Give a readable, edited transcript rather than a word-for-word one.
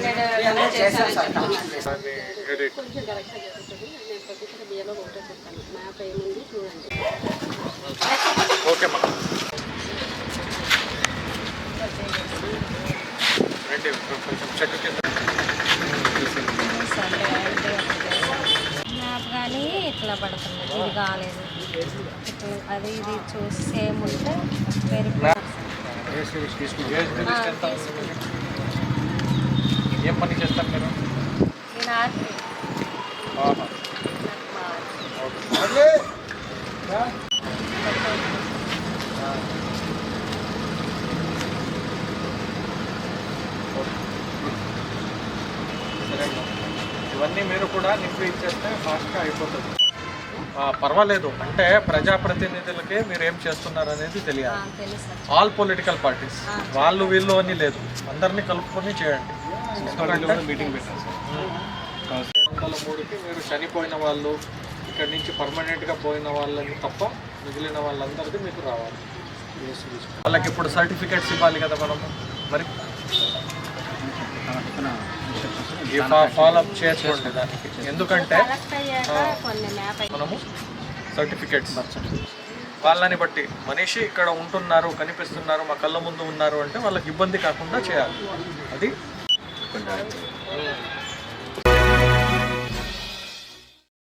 300 చేశాను కొంచెం కరెక్ట్గా జరుగుతుంది. నేను ప్రొఫెసర్ బియ్యలో ఒకటే చెప్తాను. మ్యాప్ ఏముంది చూడండి. ఓకే అమ్మా రండి కొంచెం చెట్టు కింద మ్యాప్ కానీ ఇట్లా పడుతుంది, ఇది కాలేదు. ఇట్లా అది ఇది చూసి సేమ్ ఉంటే ఏం పని చేస్తారు మీరు? నేను ఆర్టీ ఇవన్నీ మీరు కూడా నింపి ఇచ్చేస్తే ఫాస్ట్గా అయిపోతుంది. పర్వాలేదు, అంటే ప్రజాప్రతినిధులకే మీరు ఏం చేస్తున్నారు అనేది తెలియాలి. ఆల్ పొలిటికల్ పార్టీస్ వాళ్ళు వీళ్ళు అని లేదు, అందరినీ కలుపుకొని చేయండి. మీటింగ్ పెట్టారు సార్. 203కి మీరు చనిపోయిన వాళ్ళు, ఇక్కడి నుంచి పర్మనెంట్గా పోయిన వాళ్ళని తప్ప మిగిలిన వాళ్ళందరికీ మీకు రావాలి. వాళ్ళకి ఇప్పుడు సర్టిఫికేట్స్ ఇవ్వాలి కదా మనము, మరి ఫాలో అప్ చేసుకోండి దానికి. ఎందుకంటే మనము సర్టిఫికేట్స్ వాళ్ళని బట్టి మనిషి ఇక్కడ ఉంటున్నారు, కనిపిస్తున్నారు, మా కళ్ళ ముందు ఉన్నారు అంటే వాళ్ళకి ఇబ్బంది కాకుండా చేయాలి. అది